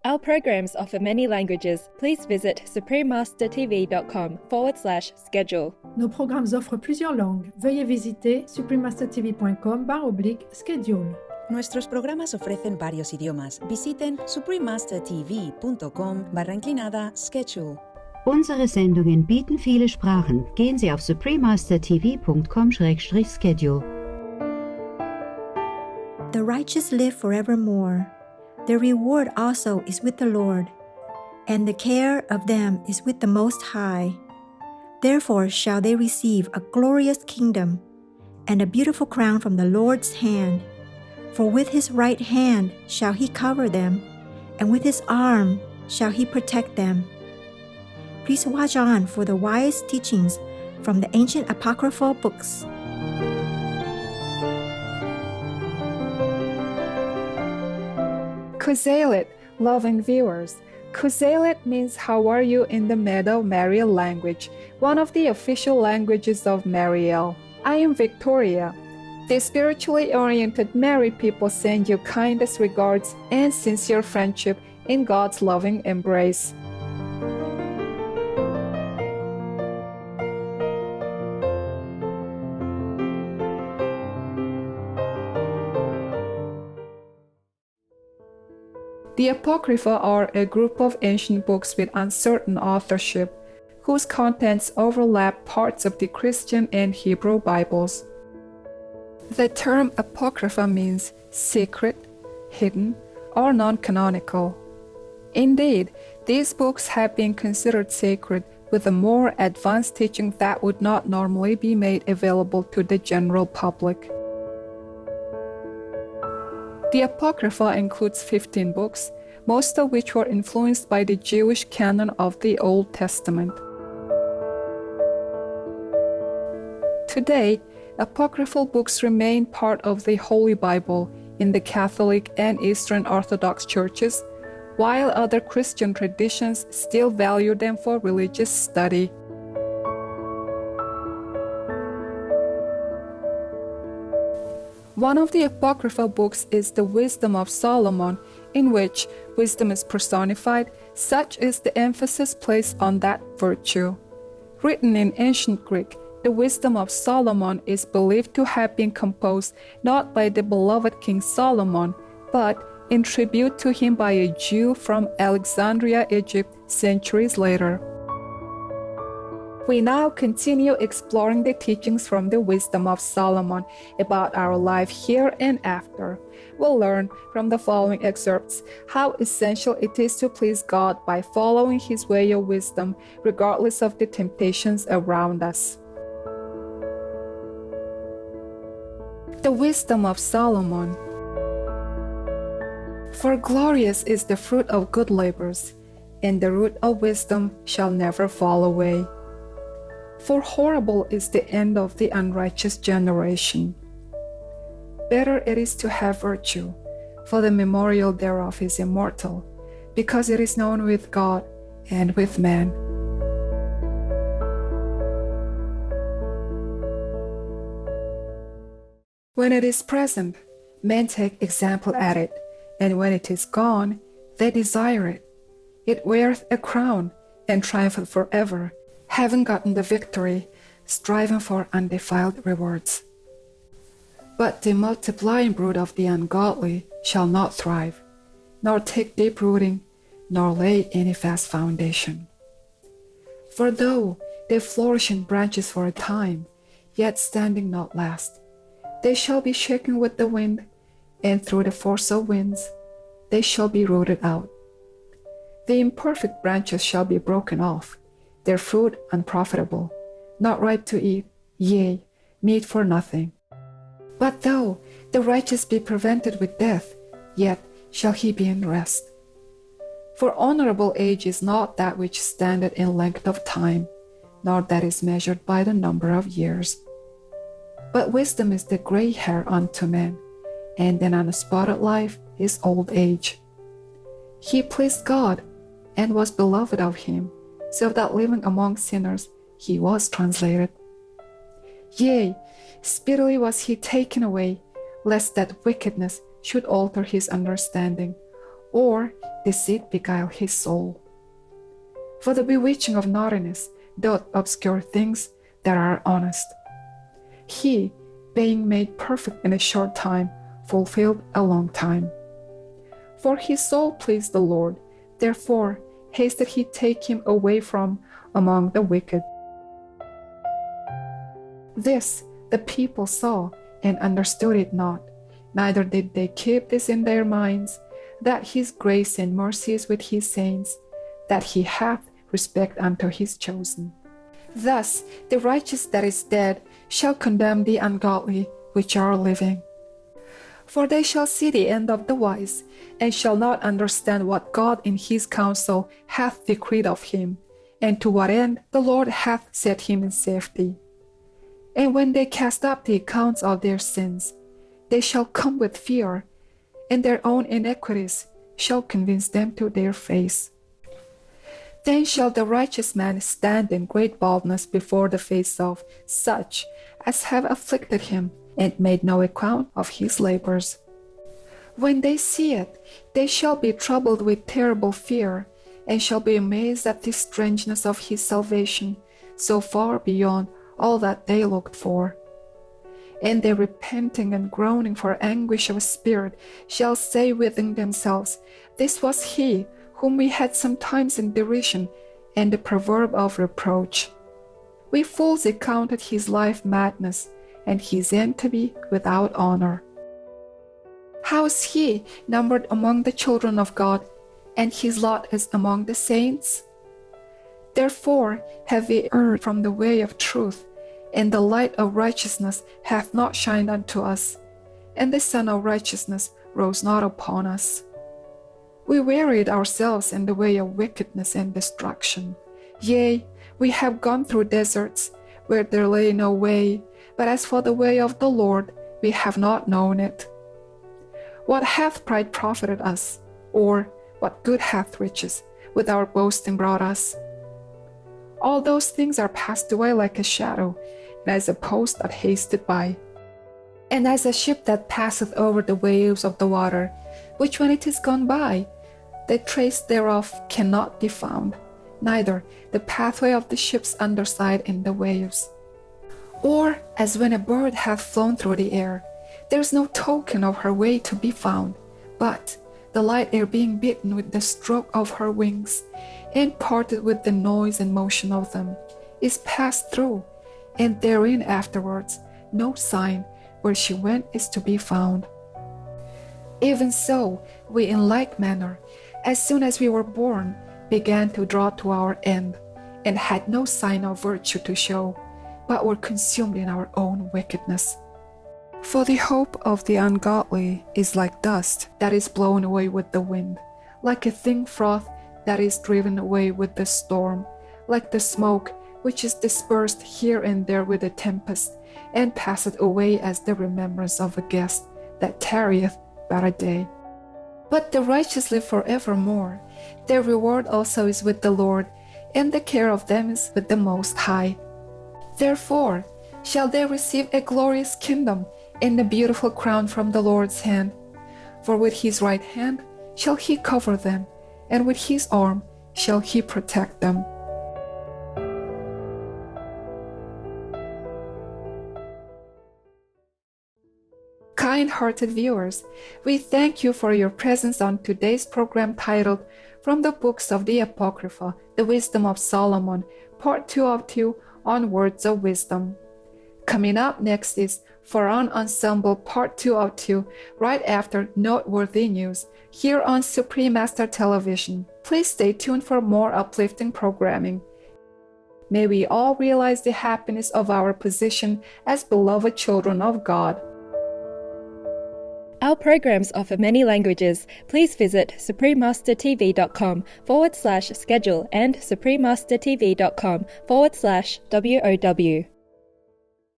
Our programs offer many languages. Please visit suprememastertv.com/schedule. Nos programmes offrent plusieurs langues. Veuillez visiter suprememastertv.com/schedule. Nuestros programas ofrecen varios idiomas. Visiten suprememastertv.com/schedule. Unsere Sendungen bieten viele Sprachen. Gehen Sie auf suprememastertv.com/schedule. The righteous live forevermore. Their reward also is with the Lord, and the care of them is with the Most High. Therefore shall they receive a glorious kingdom, and a beautiful crown from the Lord's hand. For with his right hand shall he cover them, and with his arm shall he protect them. Please watch on for the wise teachings from the ancient apocryphal books. Kuzelit, loving viewers. Kuzelit means how are you in the Medo-Mariel language, one of the official languages of Mariel. I am Victoria. The spiritually oriented married people send you kindest regards and sincere friendship in God's loving embrace. The Apocrypha are a group of ancient books with uncertain authorship, whose contents overlap parts of the Christian and Hebrew Bibles. The term Apocrypha means secret, hidden, or non-canonical. Indeed, these books have been considered sacred with a more advanced teaching that would not normally be made available to the general public. The Apocrypha includes 15 books, most of which were influenced by the Jewish canon of the Old Testament. Today, apocryphal books remain part of the Holy Bible in the Catholic and Eastern Orthodox churches, while other Christian traditions still value them for religious study. One of the Apocryphal books is the Wisdom of Solomon, in which wisdom is personified. Such is the emphasis placed on that virtue. Written in ancient Greek, the Wisdom of Solomon is believed to have been composed not by the beloved King Solomon, but in tribute to him by a Jew from Alexandria, Egypt, centuries later. We now continue exploring the teachings from the Wisdom of Solomon about our life here and after. We'll learn from the following excerpts how essential it is to please God by following His way of wisdom, regardless of the temptations around us. The Wisdom of Solomon. For glorious is the fruit of good labors, and the root of wisdom shall never fall away. For horrible is the end of the unrighteous generation. Better it is to have virtue, for the memorial thereof is immortal, because it is known with God and with man. When it is present, men take example at it, and when it is gone, they desire it. It weareth a crown, and triumpheth forever, having gotten the victory, striving for undefiled rewards. But the multiplying brood of the ungodly shall not thrive, nor take deep rooting, nor lay any fast foundation. For though they flourish in branches for a time, yet standing not last, they shall be shaken with the wind, and through the force of winds they shall be rooted out. The imperfect branches shall be broken off, their fruit unprofitable, not ripe to eat, yea, meat for nothing. But though the righteous be prevented with death, yet shall he be in rest. For honorable age is not that which standeth in length of time, nor that is measured by the number of years. But wisdom is the gray hair unto men, and an unspotted life is old age. He pleased God, and was beloved of him, so that living among sinners he was translated. Yea, speedily was he taken away, lest that wickedness should alter his understanding, or deceit beguile his soul. For the bewitching of naughtiness doth obscure things that are honest. He, being made perfect in a short time, fulfilled a long time. For his soul pleased the Lord, therefore hasted he take him away from among the wicked. This the people saw and understood it not, neither did they keep this in their minds, that his grace and mercy is with his saints, that he hath respect unto his chosen. Thus the righteous that is dead shall condemn the ungodly which are living. For they shall see the end of the wise, and shall not understand what God in his counsel hath decreed of him, and to what end the Lord hath set him in safety. And when they cast up the accounts of their sins, they shall come with fear, and their own iniquities shall convince them to their face. Then shall the righteous man stand in great boldness before the face of such as have afflicted him, and made no account of his labors. When they see it, they shall be troubled with terrible fear, and shall be amazed at the strangeness of his salvation, so far beyond all that they looked for. And they, repenting and groaning for anguish of spirit, shall say within themselves, This was he whom we had sometimes in derision, and the proverb of reproach. We fools accounted his life madness, and his end to be without honor. How is he numbered among the children of God, and his lot is among the saints? Therefore have we erred from the way of truth, and the light of righteousness hath not shined unto us, and the sun of righteousness rose not upon us. We wearied ourselves in the way of wickedness and destruction. Yea, we have gone through deserts, where there lay no way, but as for the way of the Lord, we have not known it. What hath pride profited us? Or what good hath riches with our boasting brought us? All those things are passed away like a shadow, and as a post that hasteth by. And as a ship that passeth over the waves of the water, which when it is gone by, the trace thereof cannot be found, neither the pathway of the ship's underside in the waves. Or as when a bird hath flown through the air, there is no token of her way to be found, but the light air being beaten with the stroke of her wings, and parted with the noise and motion of them, is passed through, and therein afterwards no sign where she went is to be found. Even so, we in like manner, as soon as we were born, began to draw to our end, and had no sign of virtue to show, but were consumed in our own wickedness. For the hope of the ungodly is like dust that is blown away with the wind, like a thin froth that is driven away with the storm, like the smoke which is dispersed here and there with a tempest, and passeth away as the remembrance of a guest that tarrieth but a day. But the righteous live forevermore. Their reward also is with the Lord, and the care of them is with the Most High. Therefore shall they receive a glorious kingdom, and a beautiful crown from the Lord's hand. For with his right hand shall he cover them, and with his arm shall he protect them. Kind-hearted viewers, we thank you for your presence on today's program titled From the Books of the Apocrypha, The Wisdom of Solomon, Part 2 of 2 on Words of Wisdom. Coming up next is Foran Ensemble Part 2 of 2, right after Noteworthy News, here on Supreme Master Television. Please stay tuned for more uplifting programming. May we all realize the happiness of our position as beloved children of God. Our programs offer many languages. Please visit suprememastertv.com/schedule and suprememastertv.com/WOW.